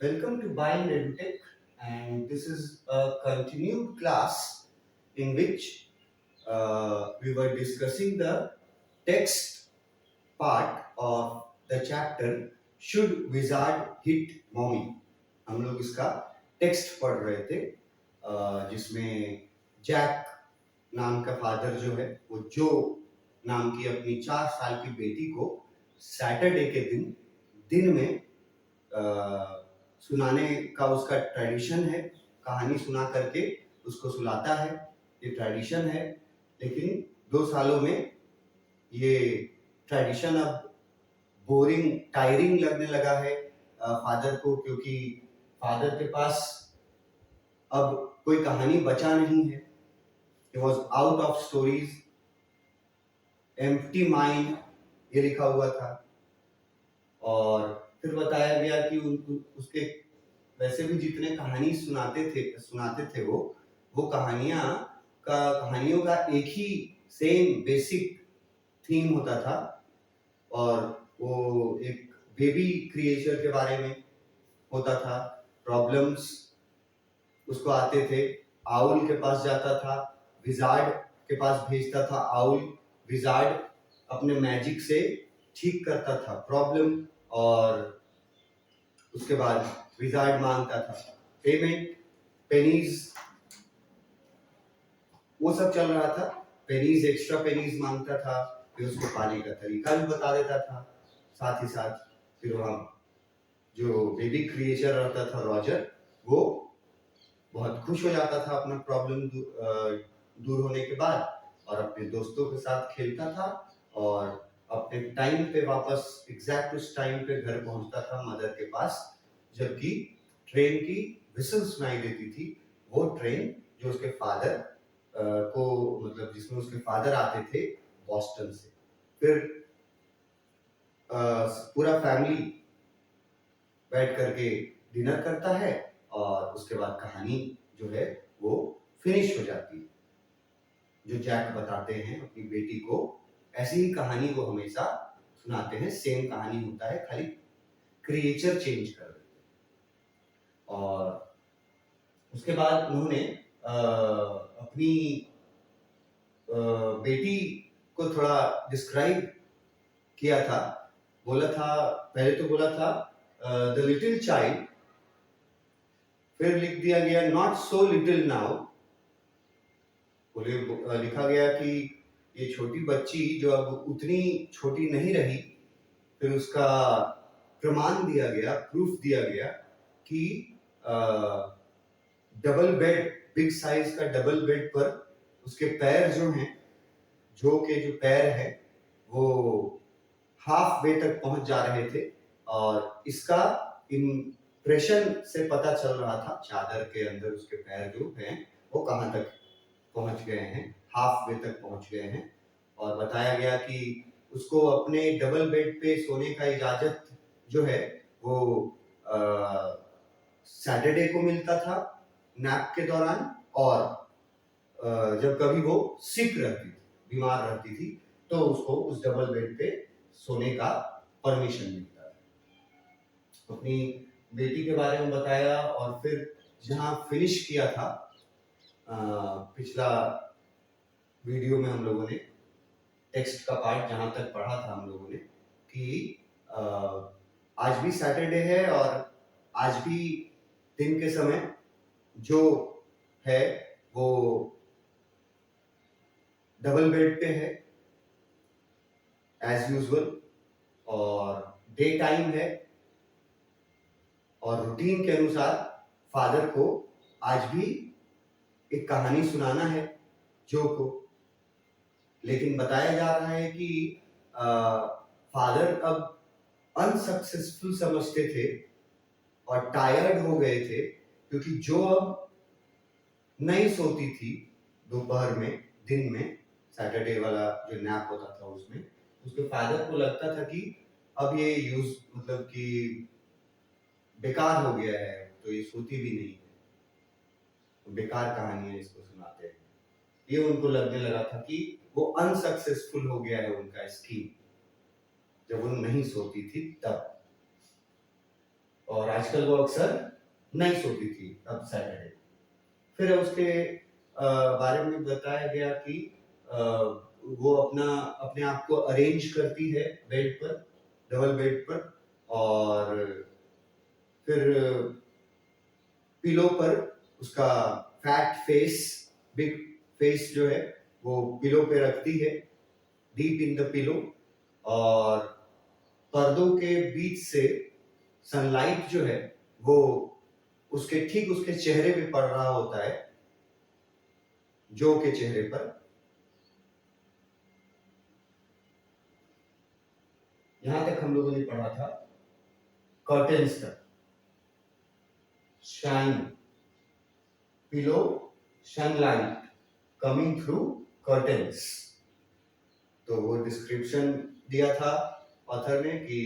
Welcome to Bind EduTech, and this is a continued class in which we were discussing the text part of the chapter Should Wizard Hit Mommy? हम लोग इसका text पढ़ रहे थे जिसमें Jack नाम का फादर जो है वो जो नाम की अपनी 4 साल की बेटी को सैटरडे के दिन दिन में सुनाने का उसका ट्रेडिशन है। कहानी सुना करके उसको सुलाता है, ये ट्रेडिशन है। लेकिन 2 सालों में ये ट्रेडिशन अब बोरिंग टायरिंग लगने लगा है फादर को, क्योंकि फादर के पास अब कोई कहानी बचा नहीं है। He was out of stories, empty mind ये लिखा हुआ था। और फिर बताया गया कि उसके वैसे भी जितने कहानी सुनाते थे वो कहानियों का एक ही सेम बेसिक थीम होता था, और वो एक बेबी क्रिएचर के बारे में होता था। प्रॉब्लम्स उसको आते थे, आउल के पास जाता था, विजार्ड के पास भेजता था। आउल विजार्ड अपने मैजिक से ठीक करता था प्रॉब्लम, और उसके बाद विजार्ड मांगता था पेमेंट, पेनीज, वो सब चल रहा था। पेनीज, एक्स्ट्रा पेनीज मांगता था, फिर उसको पाने का तरीका भी बता देता था। साथ ही साथ फिर हम जो बेबी क्रिएचर रहता था रॉजर, वो बहुत खुश हो जाता था अपना प्रॉब्लम दूर होने के बाद, और अपने दोस्तों के साथ खेलता था और अपने टाइम पे वापस एग्जैक्ट उस टाइम पे घर पहुंचता था मदर के पास, जबकि ट्रेन की विसल सुनाई देती थी। वो ट्रेन जो उसके फादर को मतलब जिसमें उसके फादर आते थे बॉस्टन से। फिर पूरा फैमिली बैठ करके डिनर करता है, और उसके बाद कहानी जो है वो फिनिश हो जाती है। जो जैक बताते हैं अपनी बेटी को, ऐसी ही कहानी वो हमेशा सुनाते हैं। सेम कहानी होता है, खाली क्रिएचर चेंज कर देते हैं। और उसके बाद उन्होंने अपनी बेटी को थोड़ा डिस्क्राइब किया था। पहले तो बोला था द लिटिल चाइल्ड, फिर लिख दिया गया नॉट सो लिटिल नाउ। लिखा गया कि ये छोटी बच्ची जो अब उतनी छोटी नहीं रही। फिर उसका प्रमाण दिया गया, प्रूफ दिया गया कि डबल बेड, बिग साइज का डबल बेड पर उसके पैर जो हैं, जो पैर हैं वो हाफ वे तक पहुंच जा रहे थे, और इसका इम्प्रेशन से पता चल रहा था चादर के अंदर उसके पैर जो हैं वो कहां तक पहुंच गए हैं, हाफ वे तक पहुंच गए हैं। और बताया गया कि उसको अपने डबल बेड पे सोने का इजाजत जो है वो सैटरडे को मिलता था नैप के दौरान, और जब कभी वो सिक रहती थी, बीमार रहती थी, तो उसको उस डबल बेड पे सोने का परमिशन मिलता था। अपनी बेटी के बारे में बताया, और फिर जहां फिनिश किया था पिछला वीडियो में हम लोगों ने टेक्स्ट का पार्ट जहां तक पढ़ा था हम लोगों ने कि आज भी सैटरडे है, और आज भी दिन के समय जो है वो डबल बेड पे है एज यूजुअल, और डे टाइम है, और रूटीन के अनुसार फादर को आज भी एक कहानी सुनाना है जो को। लेकिन बताया जा रहा है कि फादर अब अनसक्सेसफुल समझते थे और टायर्ड हो गए थे, क्योंकि जो अब नहीं सोती थी दोपहर में, दिन में, सैटरडे वाला जो नैप होता था उसमें, उसके फादर को लगता था कि अब ये यूज मतलब कि बेकार हो गया है, तो ये सोती भी नहीं है, तो बेकार कहानियां इसको सुनाते हैं। ये उनको लगने लगा था कि वो अनसक्सेसफुल हो गया है उनका स्कीम, जब वो नहीं सोती थी तब। और आजकल वो अक्सर नहीं सोती थी अब सैटरडे। फिर उसके बारे में बताया गया कि वो अपने आप को अरेंज करती है बेड पर, डबल बेड पर, और फिर पिलो पर उसका फैट फेस, बिग फेस जो है वो पिलो पे रखती है, डीप इन द पिलो, और पर्दों के बीच से सनलाइट जो है वो ठीक उसके चेहरे पे पड़ रहा होता है, जो के चेहरे पर। यहां तक हम लोगों ने पढ़ा था कर्टेन्स तक। Shine, pillow, sunlight coming through curtains. तो वो डिस्क्रिप्शन दिया था ऑथर ने कि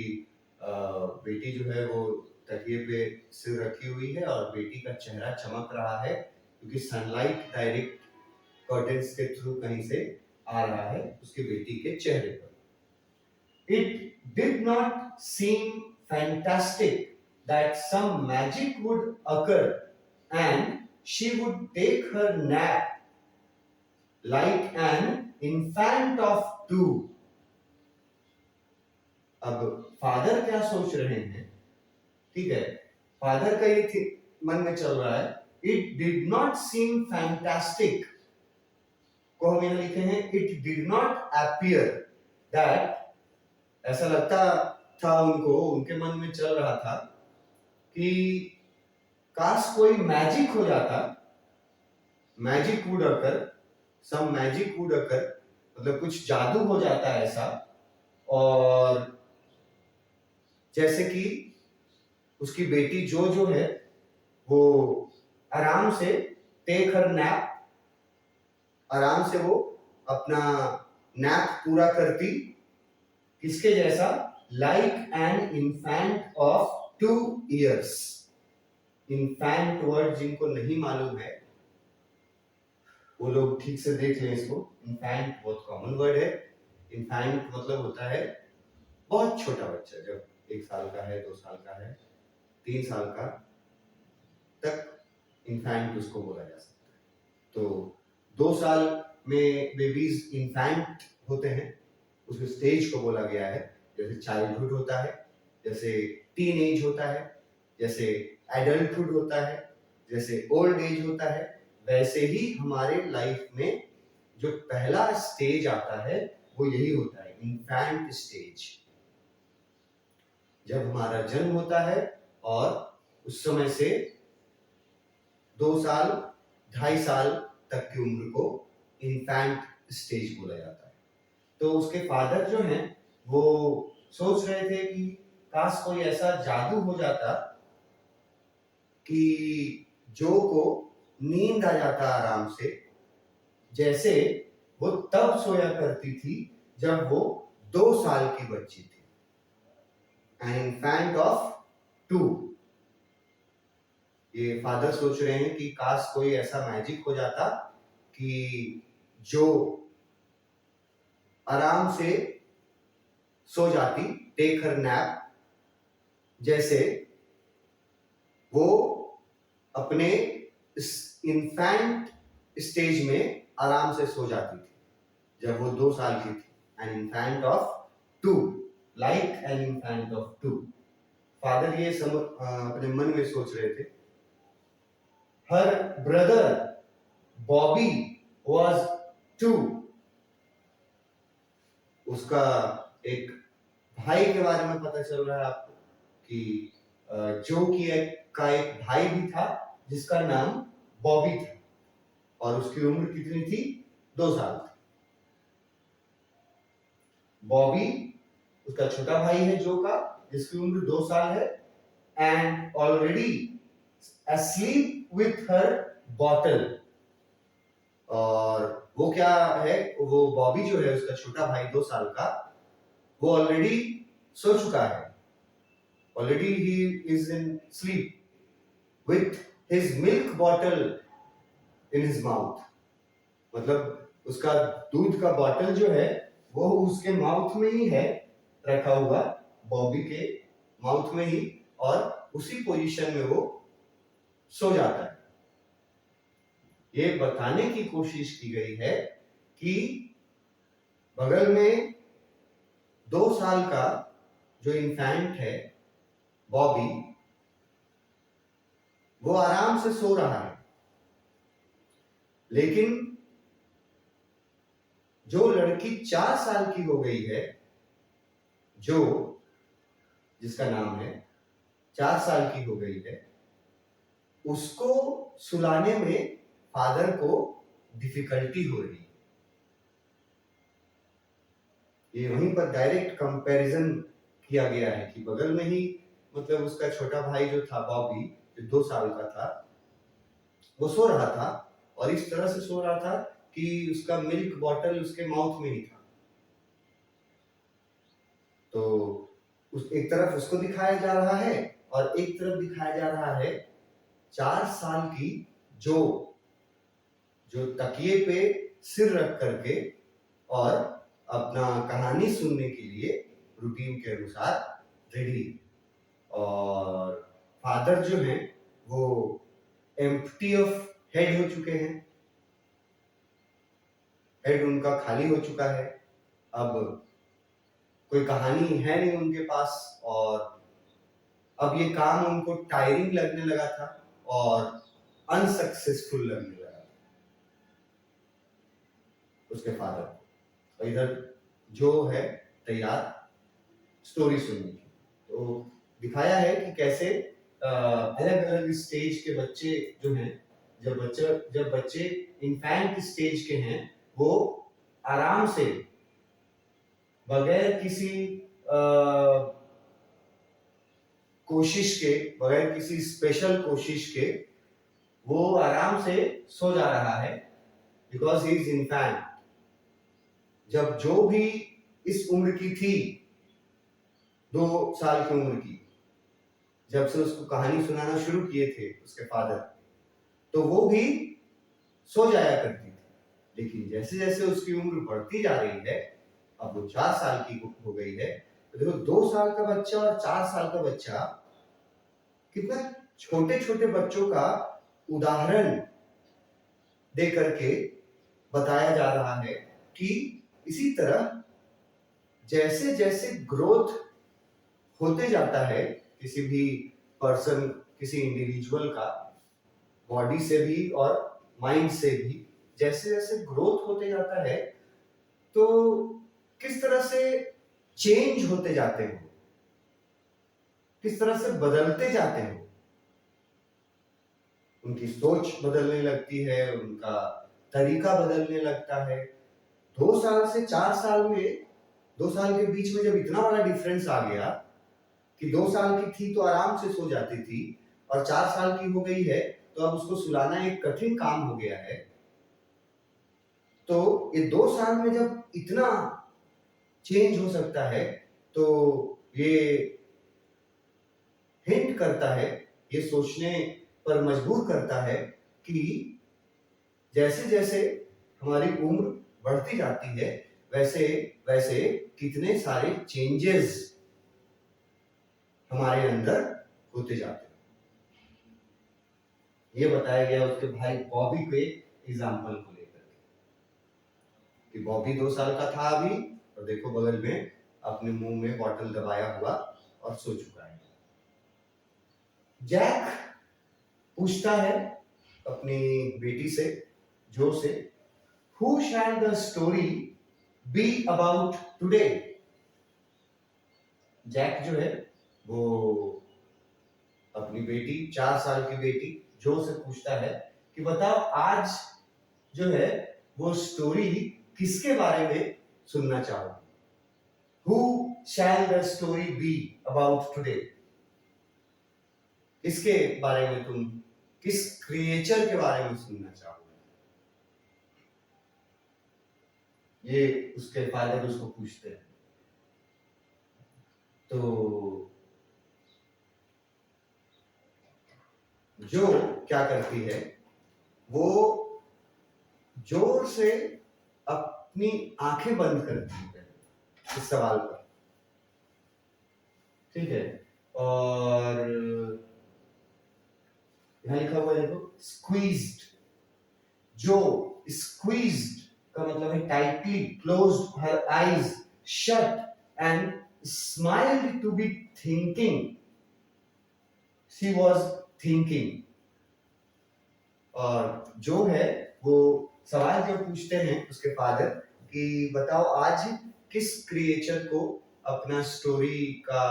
बेटी जो है वो तकिए पे सिर रखी हुई है और बेटी का चेहरा चमक रहा है क्योंकि सनलाइट डायरेक्ट कर्टेन्स के थ्रू कहीं से आ रहा है उसके बेटी के चेहरे पर। It did not seem fantastic that some magic would occur and she would take her nap like an infant of 2. अब फादर क्या सोच रहे हैं, ठीक है, फादर का ये मन में चल रहा है, it did not seem fantastic को हम यहां लिखे हैं it did not appear that, ऐसा लगता था उनको, उनके मन में चल रहा था कि काश कोई मैजिक हो जाता, magic would occur, some magic would occur, मतलब कुछ जादू हो जाता है ऐसा, और जैसे कि उसकी बेटी जो है वो आराम से टेक हर नैप, आराम से वो अपना नैप पूरा करती, किसके जैसा, like an infant of 2 years। Infant word जिनको नहीं मालूम है वो लोग ठीक से देख लें इसको। इन्फेंट बहुत कॉमन वर्ड है। इन्फेंट मतलब होता है बहुत छोटा बच्चा, जब 1 साल का है, 2 साल का है, 3 साल का तक इन्फेंट उसको बोला जा सकता है। तो 2 साल में बेबीज इन्फेंट होते हैं, उस स्टेज को बोला गया है। जैसे चाइल्डहुड होता है, जैसे टीन एज होता है, जैसे एडल्टहुड होता है, जैसे ओल्ड एज होता है, वैसे ही हमारे लाइफ में जो पहला स्टेज आता है वो यही होता है, इन्फेंट स्टेज। जब हमारा जन्म होता है और उस समय से 2 साल 2.5 साल तक की उम्र को इन्फेंट स्टेज बोला जाता है। तो उसके फादर जो हैं वो सोच रहे थे कि काश कोई ऐसा जादू हो जाता कि जो को नींद आ जाता आराम से, जैसे वो तब सोया करती थी जब वो 2 साल की बच्ची थी, एन इन्फेंट ऑफ 2। ये फादर सोच रहे हैं कि काश कोई ऐसा मैजिक हो जाता कि जो आराम से सो जाती, टेक हर नैप, जैसे वो अपने इन्फेंट स्टेज में आराम से सो जाती थी जब वो 2 साल की थी। An infant of 2, like an infant of 2। Father ये अपने मन में सोच रहे थे। Her brother Bobby was 2। उसका एक भाई के बारे में पता चल रहा है आपको कि जो की का एक भाई भी था जिसका नाम बॉबी था और उसकी उम्र कितनी थी, 2 साल थी। बॉबी उसका छोटा भाई है जो का, जिसकी उम्र 2 साल है, and already asleep with her bottle। और वो क्या है, वो बॉबी जो है उसका छोटा भाई 2 साल का, वो ऑलरेडी सो चुका है, already he is in sleep with his milk bottle in his mouth. मतलब उसका दूध का बॉटल जो है वो उसके माउथ में ही है रखा हुआ, बॉबी के माउथ में ही, और उसी पोजीशन में वो सो जाता है। ये बताने की कोशिश की गई है कि बगल में 2 साल का जो इन्फेंट है बॉबी, वो आराम से सो रहा है, लेकिन जो लड़की 4 साल की हो गई है, जो जिसका नाम है 4 साल की हो गई है, उसको सुलाने में फादर को डिफिकल्टी हो रही है। ये वहीं पर डायरेक्ट कंपैरिजन किया गया है कि बगल में ही मतलब उसका छोटा भाई जो था बॉबी, जो 2 साल का था, वो सो रहा था और इस तरह से सो रहा था कि उसका मिल्क बॉटल उसके माउथ में ही था। तो उस एक तरफ उसको दिखाया जा रहा है और एक तरफ दिखाया जा रहा है 4 साल की जो तकिए पे सिर रख करके और अपना कहानी सुनने के लिए रूटीन के अनुसार रेडी। और फादर जो है वो एम्प्टी ऑफ हेड हो चुके हैं, हेड उनका खाली हो चुका है, अब कोई कहानी है नहीं उनके पास, और अब ये काम उनको टायरिंग लगने लगा था और अनसक्सेसफुल लगने लगा था उसके फादर को। और इधर जो है तैयार स्टोरी सुनने की। तो दिखाया है कि कैसे अलग अलग स्टेज के बच्चे जो हैं, जब बच्चे इन्फेंट स्टेज के हैं, वो आराम से बगैर किसी कोशिश के, बगैर किसी स्पेशल कोशिश के वो आराम से सो जा रहा है, बिकॉज ही इज इन्फेंट। जब जो भी इस उम्र की थी, 2 साल की उम्र की, जब से उसको कहानी सुनाना शुरू किए थे उसके फादर, तो वो भी सो जाया करती थी। लेकिन जैसे जैसे उसकी उम्र बढ़ती जा रही है, अब वो 4 साल की हो गई है, तो देखो 2 साल का बच्चा और 4 साल का बच्चा, कितना छोटे छोटे बच्चों का उदाहरण दे करके बताया जा रहा है कि इसी तरह जैसे जैसे ग्रोथ होते जाता है किसी भी पर्सन, किसी इंडिविजुअल का, बॉडी से भी और माइंड से भी जैसे जैसे ग्रोथ होते जाता है, तो किस तरह से चेंज होते जाते हो, किस तरह से बदलते जाते हो। उनकी सोच बदलने लगती है, उनका तरीका बदलने लगता है। 2 साल से 4 साल में, 2 साल के बीच में जब इतना बड़ा डिफरेंस आ गया कि 2 साल की थी तो आराम से सो जाती थी और 4 साल की हो गई है, तो अब उसको सुलाना एक कठिन काम हो गया है। तो ये 2 साल में जब इतना चेंज हो सकता है, तो ये हिंट करता है, ये सोचने पर मजबूर करता है कि जैसे जैसे हमारी उम्र बढ़ती जाती है, वैसे वैसे कितने सारे चेंजेस हमारे अंदर होते जाते हैं। ये बताया गया उसके भाई बॉबी के एग्जाम्पल को लेकर कि बॉबी 2 साल का था अभी, और देखो बगल में अपने मुंह में बॉटल दबाया हुआ और सो चुका है। जैक पूछता है अपनी बेटी says, Jo says, who shall the story be about today. Jack जो है वो अपनी बेटी, 4 साल की बेटी जो से पूछता है कि बताओ आज जो है वो स्टोरी किसके बारे में सुनना चाहोगे। Who shall the story be about today, किसके बारे में, तुम किस क्रिएचर के बारे में सुनना चाहोगे। ये उसके फादर उसको पूछते हैं। तो जो क्या करती है, वो जोर से अपनी आंखें बंद करती है इस सवाल पर, ठीक है। और यहाँ लिखा हुआ है देखो स्क्वीज्ड। जो स्क्वीज्ड का मतलब है tightly closed her eyes shut and smiled to be thinking, she was thinking. और जो है वो सवाल जब पूछते हैं उसके फादर कि बताओ आज किस क्रिएचर को अपना स्टोरी का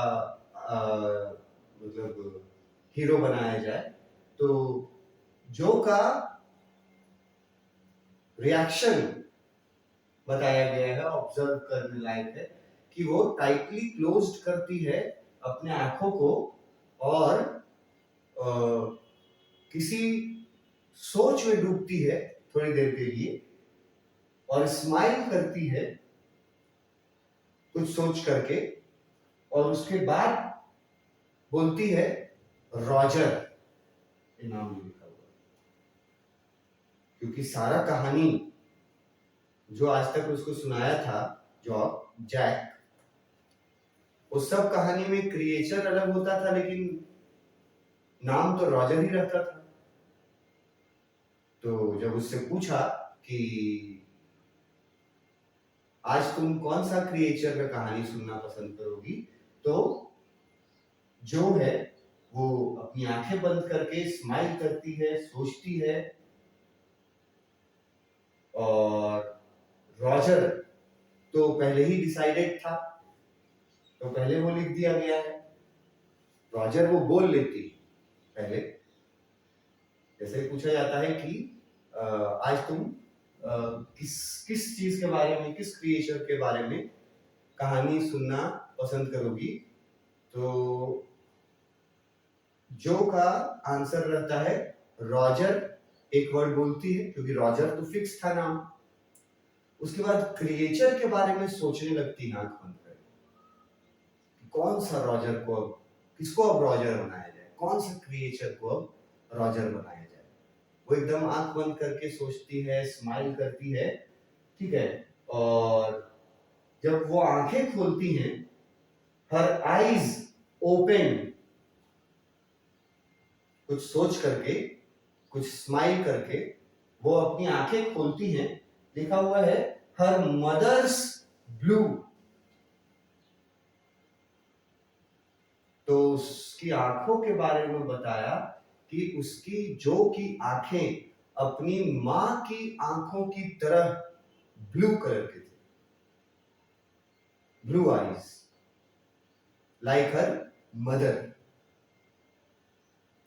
मतलब हीरो बनाया जाए, तो जो का रिएक्शन बताया गया है, ऑब्जर्व करने लायक है कि वो टाइटली क्लोज्ड करती है अपने आंखों को और किसी सोच में डूबती है थोड़ी देर के लिए और स्माइल करती है कुछ सोच करके, और उसके बाद बोलती है रॉजर, ये नाम लिखा हुआ, क्योंकि सारा कहानी जो आज तक उसको सुनाया था जैक, उस सब कहानी में क्रिएचर अलग होता था लेकिन नाम तो रॉजर ही रहता था। तो जब उससे पूछा कि आज तुम कौन सा क्रिएचर का कहानी सुनना पसंद करोगी, तो जो है वो अपनी आंखें बंद करके स्माइल करती है, सोचती है, और रॉजर तो पहले ही डिसाइडेड था, तो पहले वो लिख दिया गया है। रॉजर वो बोल लेती पहले, जैसे पूछा जाता है कि आज तुम किस किस चीज के बारे में, किस क्रिएचर के बारे में कहानी सुनना पसंद करोगी, तो जो का आंसर रहता है रॉजर। एक वर्ड बोलती है क्योंकि रॉजर तो फिक्स था नाम। उसके बाद क्रिएचर के बारे में सोचने लगती है आंख बंद करके, कौन सा रॉजर को अब, किसको अब रॉजर बनाया जाए, कौन सा क्रिएचर को अब रॉजर बनाया जाए। वो एकदम आंख बंद करके सोचती है, स्माइल करती है, ठीक है। और जब वो आंखें खोलती हैं, हर आईज ओपन, कुछ सोच करके, कुछ स्माइल करके वो अपनी आंखें खोलती हैं, लिखा हुआ है हर मदर्स ब्लू। तो उसकी आंखों के बारे में बताया कि उसकी जो की आंखें अपनी मां की आंखों की तरह ब्लू कलर के थे, blue eyes like her mother.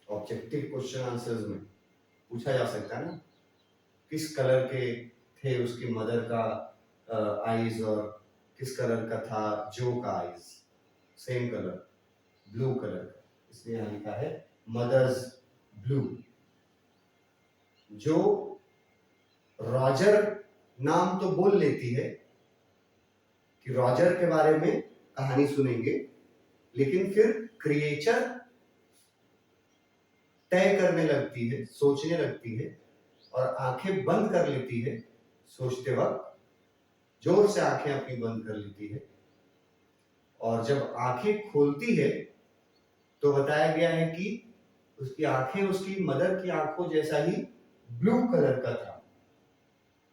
Objective question answers में पूछा जा सकता है ना, किस कलर के थे उसकी मदर का आईज और किस कलर का था जो का eyes, same colour, blue colour का, इसलिए यहां लिखा है मदर्स ब्लू। जो रॉजर नाम तो बोल लेती है कि रॉजर के बारे में कहानी सुनेंगे, लेकिन फिर क्रिएचर तय करने लगती है, सोचने लगती है और आंखें बंद कर लेती है सोचते वक्त, जोर से आंखें अपनी बंद कर लेती है। और जब आंखें खोलती है तो बताया गया है कि उसकी आंखें उसकी मदर की आंखों जैसा ही ब्लू कलर का था,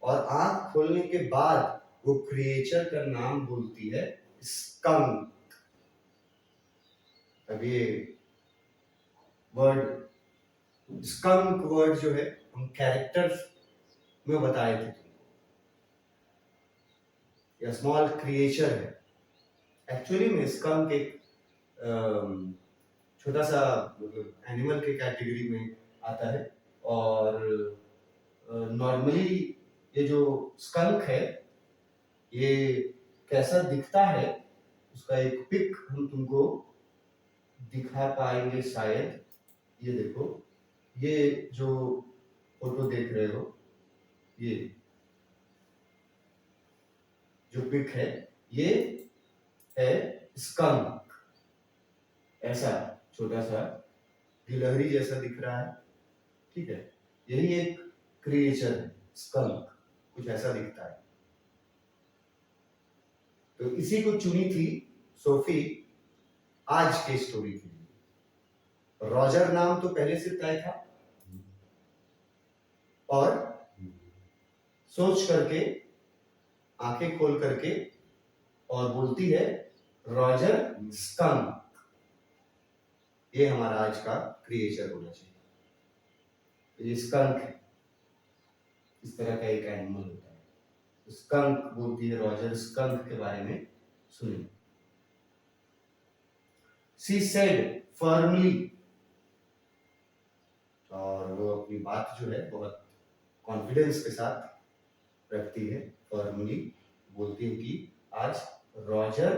और आंख खोलने के बाद वो क्रिएचर का नाम बोलती है स्कंक। अब ये वर्ड स्कंक वर्ड जो है हम कैरेक्टर्स में बताए थे, या स्मॉल क्रिएचर है। एक्चुअली में स्कंक एक छोटा सा मतलब एनिमल के कैटेगरी में आता है, और नॉर्मली ये जो स्कंक है ये कैसा दिखता है उसका एक पिक हम तुमको दिखा पाएंगे शायद। ये देखो, ये जो फोटो देख रहे हो, ये जो पिक है ये है स्कंक। ऐसा छोटा सा गिलहरी जैसा दिख रहा है, ठीक है, यही एक क्रिएचर है स्कंक, कुछ ऐसा दिखता है। तो इसी को चुनी थी सोफी आज के स्टोरी के लिए। रॉजर नाम तो पहले से तय था और सोच करके, आंखें खोल करके और बोलती है रॉजर स्कंक। ये हमारा आज का क्रिएचर होना चाहिए। ये स्कंक है, इस तरह का एक एनिमल होता है। स्कंक बोलती है रॉजर स्कंक के बारे में सुनिए। She said firmly, और वो अपनी बात जो है बहुत कॉन्फिडेंस के साथ रखती है। फर्मली बोलती है कि आज रॉजर,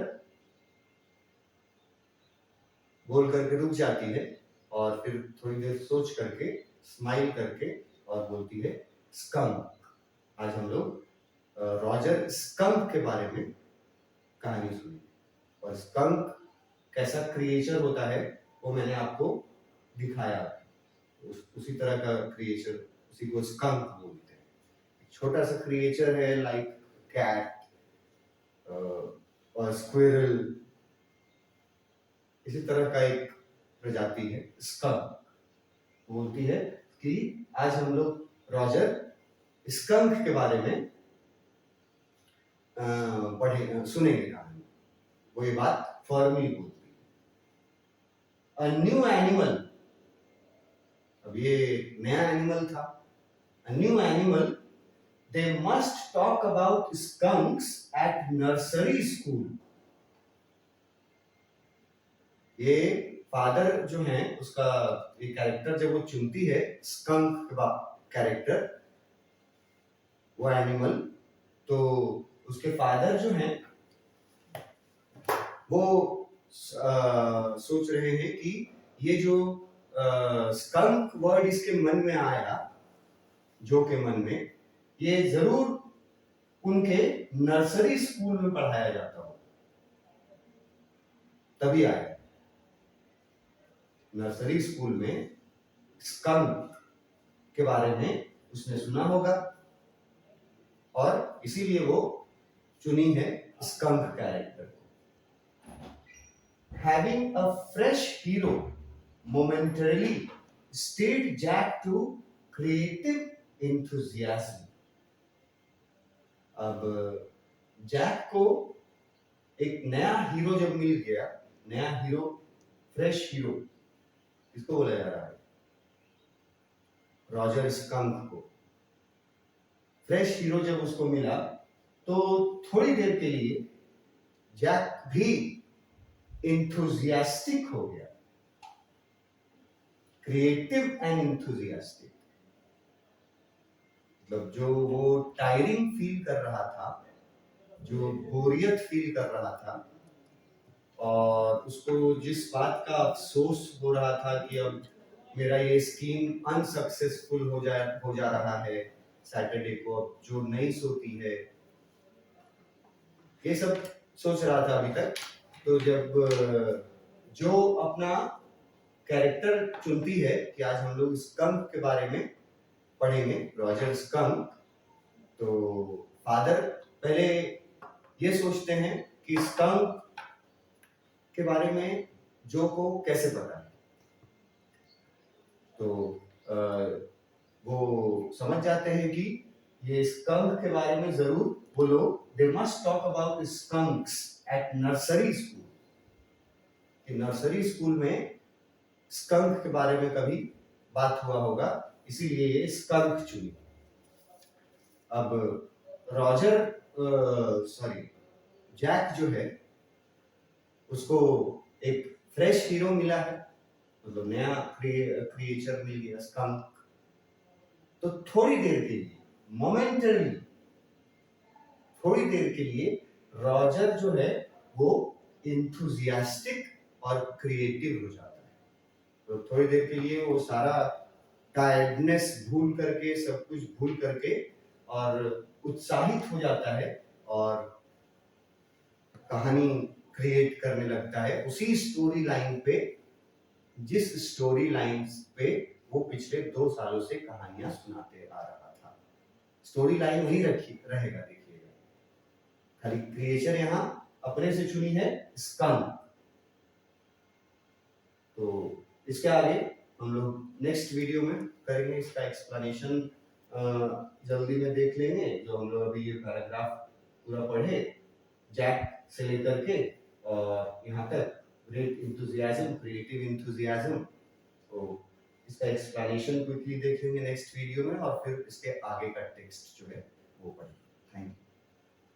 बोल करके रुक जाती है और फिर थोड़ी देर सोच करके स्माइल करके और बोलती है स्कंक। आज हम लोग रॉजर स्कंक के बारे में कहानी सुनी। और स्कंक कैसा क्रिएचर होता है वो मैंने आपको दिखाया। उसी तरह का क्रिएचर, उसी को स्कंक बोलते हैं। छोटा सा क्रिएचर है लाइक कैट और स्क्विरल, इसी तरह का एक प्रजाति है स्कंक। बोलती है कि आज हम लोग रॉजर स्कंक के बारे में सुनेंगे कहानी। वो ये बात फॉर्मली बोलती है। अ न्यू एनिमल, अब ये नया एनिमल था। A new animal, they must talk about skunks at nursery school. ये फादर जो है उसका ये कैरेक्टर जब वो चुनती है स्कंक का कैरेक्टर, वो एनिमल, तो उसके फादर जो हैं वो सोच रहे हैं कि ये जो स्कंक वर्ड इसके मन में आया, जो के मन में, ये जरूर उनके नर्सरी स्कूल में पढ़ाया जाता हो, तभी आया। नर्सरी स्कूल में स्कंक के बारे में उसने सुना होगा और इसीलिए वो चुनी है skunk character. Having a fresh hero momentarily stirred Jack to creative enthusiasm. अब जैक को एक नया हीरो जब मिल गया, नया हीरो, फ्रेश हीरो, किसको बोला जा रहा है? रॉजर स्कंक को। फ्रेश हीरो जब उसको मिला तो थोड़ी देर के लिए जैक भी इंथुजियास्टिक हो गया। क्रिएटिव एंड इंथुजियास्टिक, मतलब जो वो टायरिंग फील कर रहा था, जो बोरियत फील कर रहा था और उसको जिस बात का अफसोस हो रहा था कि अब मेरा ये स्कीम अनसक्सेसफुल हो जा रहा है, सैटरडे को अब जो नहीं सोती है, ये सब सोच रहा था अभी तक। तो जब जो अपना कैरेक्टर चुनती है कि आज हम लोग स्कंक के बारे में पढ़ेंगे, रॉजर स्कंक, तो फादर पहले ये सोचते हैं कि स्कंक के बारे में जो को कैसे पता है। तो वो समझ जाते हैं कि ये स्कंक के बारे में जरूर वो लोग, they must talk about skunks at nursery school, कि नर्सरी स्कूल में स्कंक के बारे में कभी बात हुआ होगा, इसीलिए ये स्कंक चुनी। अब रॉजर जैक जो है उसको एक फ्रेश हीरो मिला है, मतलब नया क्रिएचर मिल गया स्कंक। तो थोड़ी देर के लिए, मोमेंटरी, थोड़ी देर के लिए रॉजर जो है वो इंथुजियास्टिक और क्रिएटिव हो जाता है। तो थोड़ी देर के लिए वो सारा टायर्डनेस भूल करके, सब कुछ भूल करके और उत्साहित हो जाता है और कहानी क्रिएट करने लगता है उसी स्टोरी लाइन पे, जिस स्टोरी लाइन पे वो पिछले 2 सालों से कहानियां सुनाते आ रहा था। स्टोरी लाइन वही रहेगा, देखिएगा। खाली क्रिएचर यहाँ अपने से चुनी है स्कंक। तो इसके आगे हम लोग नेक्स्ट वीडियो में करेंगे इसका एक्सप्लेनेशन, जल्दी में देख लेंगे। जो हम लोग अभी ये पैराग्राफ पूरा पढ़े जैक से लेकर के और यहाँ तक, ग्रेट इंथुजियाज्म, क्रिएटिव इंथुजियाज्म, तो इसका एक्सप्लेनेशन क्विकली देख लेंगे नेक्स्ट वीडियो में और फिर इसके आगे का टेक्स्ट जो है वो पढ़ेंगे।